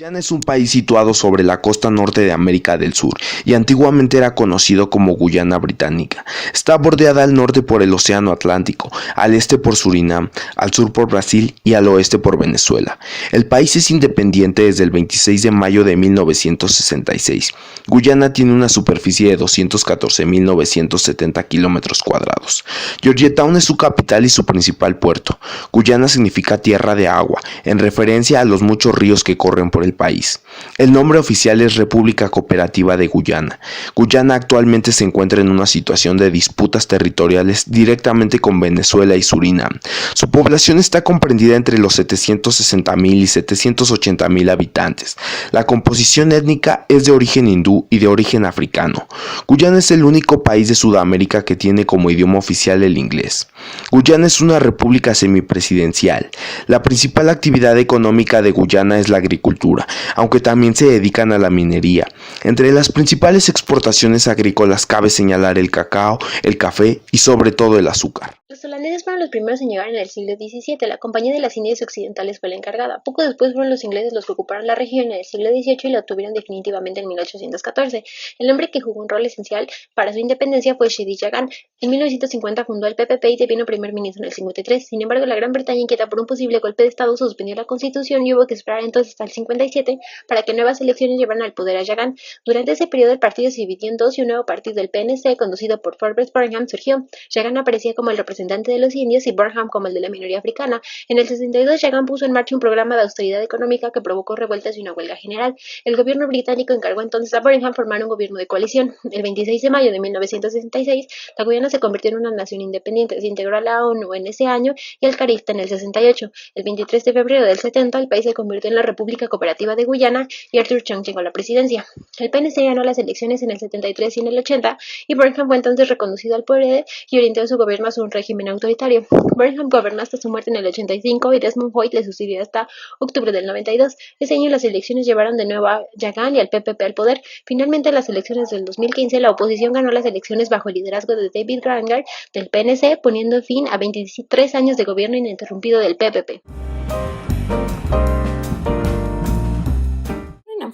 Guyana es un país situado sobre la costa norte de América del Sur y antiguamente era conocido como Guyana Británica. Está bordeada al norte por el Océano Atlántico, al este por Surinam, al sur por Brasil y al oeste por Venezuela. El país es independiente desde el 26 de mayo de 1966. Guyana tiene una superficie de 214.970 kilómetros cuadrados. Georgetown es su capital y su principal puerto. Guyana significa tierra de agua, en referencia a los muchos ríos que corren por el país. El nombre oficial es República Cooperativa de Guyana. Guyana actualmente se encuentra en una situación de disputas territoriales directamente con Venezuela y Surinam. Su población está comprendida entre los 760.000 y 780.000 habitantes. La composición étnica es de origen hindú y de origen africano. Guyana es el único país de Sudamérica que tiene como idioma oficial el inglés. Guyana es una república semipresidencial. La principal actividad económica de Guyana es la agricultura, aunque también se dedican a la minería. Entre las principales exportaciones agrícolas cabe señalar el cacao, el café y sobre todo el azúcar. Los holandeses fueron los primeros en llegar en el siglo XVII. La Compañía de las Indias Occidentales fue la encargada. Poco después fueron los ingleses los que ocuparon la región en el siglo XVIII y la obtuvieron definitivamente en 1814. El hombre que jugó un rol esencial para su independencia fue Shedi Jagan. En 1950 fundó el PPP y devino primer ministro en el 53. Sin embargo, la Gran Bretaña, inquieta por un posible golpe de Estado, suspendió la Constitución y hubo que esperar entonces hasta el 57 para que nuevas elecciones llevaran al poder a Jagan. Durante ese periodo el partido se dividió en dos y un nuevo partido, el PNC, conducido por Forbes Burnham, surgió. Jagan aparecía como el representante de los indios y Burnham como el de la minoría africana. En el 62 Jagan puso en marcha un programa de austeridad económica que provocó revueltas y una huelga general. El gobierno británico encargó entonces a Burnham formar un gobierno de coalición. El 26 de mayo de 1966 la Guyana se convirtió en una nación independiente, se integró a la ONU en ese año y al CARIFTA en el 68. El 23 de febrero del 70 el país se convirtió en la República Cooperativa de Guyana y Arthur Chang llegó a la presidencia. El PNC ganó las elecciones en el 73 y en el 80 y Burnham fue entonces reconducido al poder y orientó su gobierno hacia un régimen autoritario. Burnham gobernó hasta su muerte en el 85 y Desmond Hoyt le sucedió hasta octubre del 92. Ese año las elecciones llevaron de nuevo a Jagan y al PPP al poder. Finalmente, en las elecciones del 2015, la oposición ganó las elecciones bajo el liderazgo de David Granger del PNC, poniendo fin a 23 años de gobierno ininterrumpido del PPP.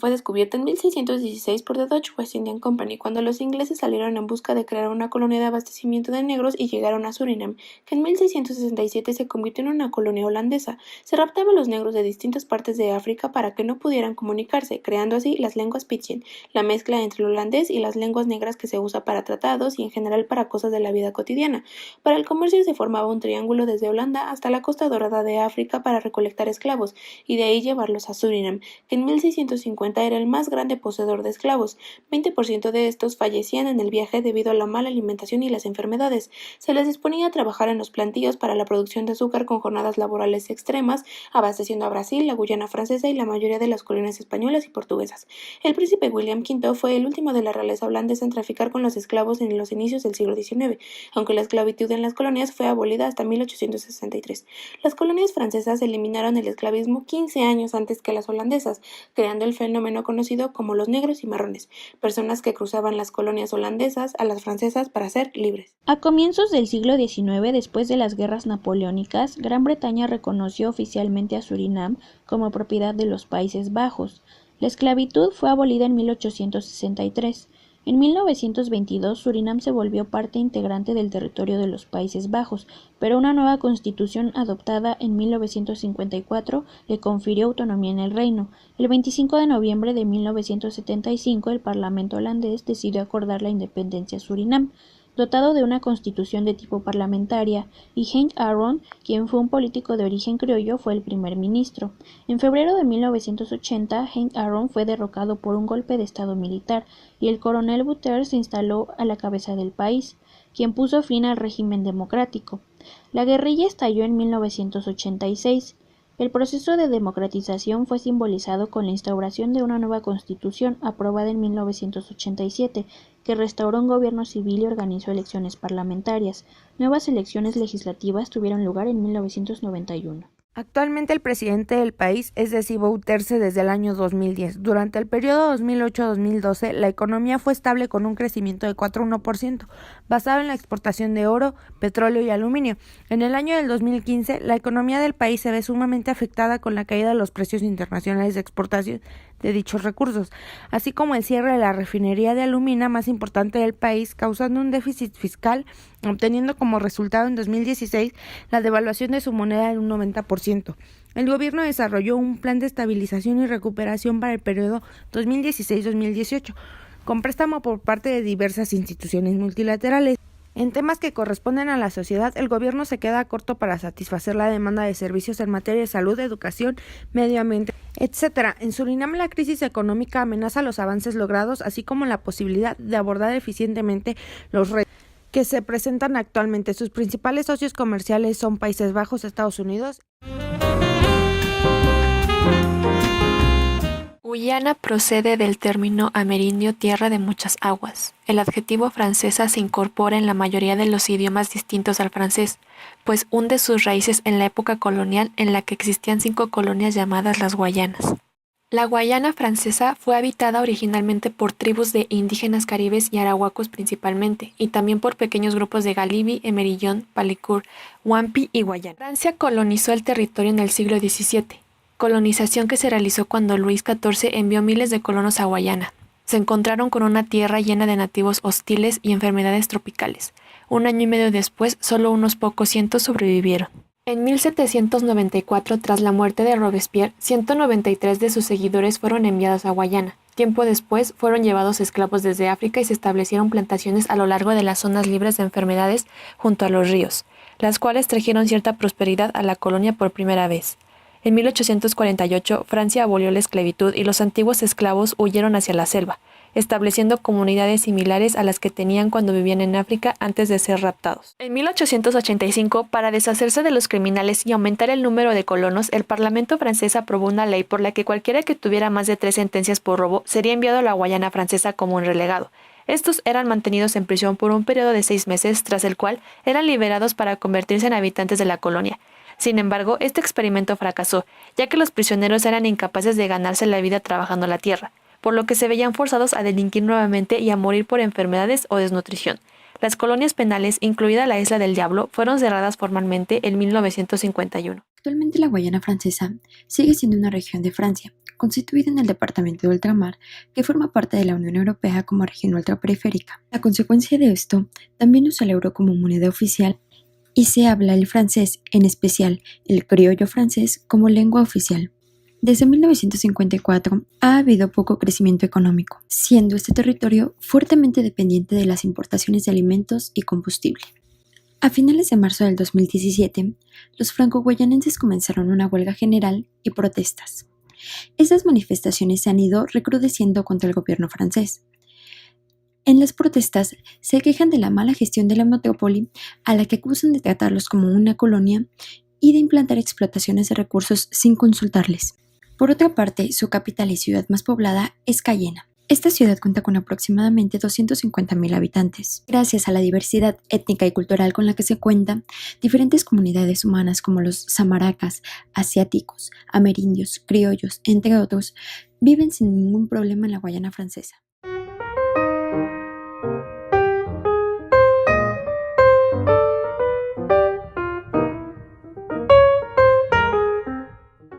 Fue descubierta en 1616 por The Dutch West India Company cuando los ingleses salieron en busca de crear una colonia de abastecimiento de negros y llegaron a Surinam, que en 1667 se convirtió en una colonia holandesa. Se raptaba a los negros de distintas partes de África para que no pudieran comunicarse, creando así las lenguas pidgin, la mezcla entre el holandés y las lenguas negras que se usa para tratados y en general para cosas de la vida cotidiana. Para el comercio se formaba un triángulo desde Holanda hasta la Costa Dorada de África para recolectar esclavos y de ahí llevarlos a Surinam, que en 1650 era el más grande poseedor de esclavos. 20% de estos fallecían en el viaje debido a la mala alimentación y las enfermedades. Se les disponía a trabajar en los plantíos para la producción de azúcar con jornadas laborales extremas, abasteciendo a Brasil, la Guyana Francesa y la mayoría de las colonias españolas y portuguesas. El príncipe William V fue el último de la realeza holandesa en traficar con los esclavos en los inicios del siglo XIX, aunque la esclavitud en las colonias fue abolida hasta 1863. Las colonias francesas eliminaron el esclavismo 15 años antes que las holandesas, creando el fenómeno conocido como los negros y marrones, personas que cruzaban las colonias holandesas a las francesas para ser libres. A comienzos del siglo XIX, después de las guerras napoleónicas, Gran Bretaña reconoció oficialmente a Surinam como propiedad de los Países Bajos. La esclavitud fue abolida en 1863. En 1922, Surinam se volvió parte integrante del territorio de los Países Bajos, pero una nueva constitución adoptada en 1954 le confirió autonomía en el reino. El 25 de noviembre de 1975, el Parlamento holandés decidió acordar la independencia a Surinam, dotado de una constitución de tipo parlamentaria, y Henk Aaron, quien fue un político de origen criollo, fue el primer ministro. En febrero de 1980, Henk Aaron fue derrocado por un golpe de estado militar, y el coronel Botha se instaló a la cabeza del país, quien puso fin al régimen democrático. La guerrilla estalló en 1986. El proceso de democratización fue simbolizado con la instauración de una nueva constitución aprobada en 1987, que restauró un gobierno civil y organizó elecciones parlamentarias. Nuevas elecciones legislativas tuvieron lugar en 1991. Actualmente el presidente del país es Desi Bouterse desde el año 2010. Durante el periodo 2008-2012, la economía fue estable con un crecimiento de 4,1%, basado en la exportación de oro, petróleo y aluminio. En el año del 2015, la economía del país se ve sumamente afectada con la caída de los precios internacionales de exportación de dichos recursos, así como el cierre de la refinería de alumina más importante del país, causando un déficit fiscal, obteniendo como resultado en 2016 la devaluación de su moneda en un 90%. El gobierno desarrolló un plan de estabilización y recuperación para el periodo 2016-2018, con préstamo por parte de diversas instituciones multilaterales. En temas que corresponden a la sociedad, el gobierno se queda corto para satisfacer la demanda de servicios en materia de salud, educación, medio ambiente, etc. En Surinam, la crisis económica amenaza los avances logrados, así como la posibilidad de abordar eficientemente los retos que se presentan actualmente. Sus principales socios comerciales son Países Bajos, Estados Unidos. Guyana procede del término amerindio tierra de muchas aguas. El adjetivo francesa se incorpora en la mayoría de los idiomas distintos al francés, pues hunde sus raíces en la época colonial en la que existían 5 colonias llamadas las Guayanas. La Guayana francesa fue habitada originalmente por tribus de indígenas caribes y arahuacos principalmente, y también por pequeños grupos de Galibi, Emerillón, Palicur, Wampi y Guayana. Francia colonizó el territorio en el siglo XVII. Colonización que se realizó cuando Luis XIV envió miles de colonos a Guayana. Se encontraron con una tierra llena de nativos hostiles y enfermedades tropicales. Un año y medio después, solo unos pocos cientos sobrevivieron. En 1794, tras la muerte de Robespierre, 193 de sus seguidores fueron enviados a Guayana. Tiempo después, fueron llevados esclavos desde África y se establecieron plantaciones a lo largo de las zonas libres de enfermedades junto a los ríos, las cuales trajeron cierta prosperidad a la colonia por primera vez. En 1848, Francia abolió la esclavitud y los antiguos esclavos huyeron hacia la selva, estableciendo comunidades similares a las que tenían cuando vivían en África antes de ser raptados. En 1885, para deshacerse de los criminales y aumentar el número de colonos, el Parlamento francés aprobó una ley por la que cualquiera que tuviera más de 3 sentencias por robo sería enviado a la Guayana francesa como un relegado. Estos eran mantenidos en prisión por un periodo de 6 meses, tras el cual eran liberados para convertirse en habitantes de la colonia. Sin embargo, este experimento fracasó, ya que los prisioneros eran incapaces de ganarse la vida trabajando la tierra, por lo que se veían forzados a delinquir nuevamente y a morir por enfermedades o desnutrición. Las colonias penales, incluida la Isla del Diablo, fueron cerradas formalmente en 1951. Actualmente la Guayana francesa sigue siendo una región de Francia, constituida en el departamento de ultramar, que forma parte de la Unión Europea como región ultraperiférica. A consecuencia de esto, también usa el euro como moneda oficial y se habla el francés, en especial el criollo francés, como lengua oficial. Desde 1954 ha habido poco crecimiento económico, siendo este territorio fuertemente dependiente de las importaciones de alimentos y combustible. A finales de marzo del 2017, los franco-guayanenses comenzaron una huelga general y protestas. Estas manifestaciones se han ido recrudeciendo contra el gobierno francés. En las protestas se quejan de la mala gestión de la metrópoli, a la que acusan de tratarlos como una colonia y de implantar explotaciones de recursos sin consultarles. Por otra parte, su capital y ciudad más poblada es Cayena. Esta ciudad cuenta con aproximadamente 250,000 habitantes. Gracias a la diversidad étnica y cultural con la que se cuenta, diferentes comunidades humanas como los samaracas, asiáticos, amerindios, criollos, entre otros, viven sin ningún problema en la Guayana francesa.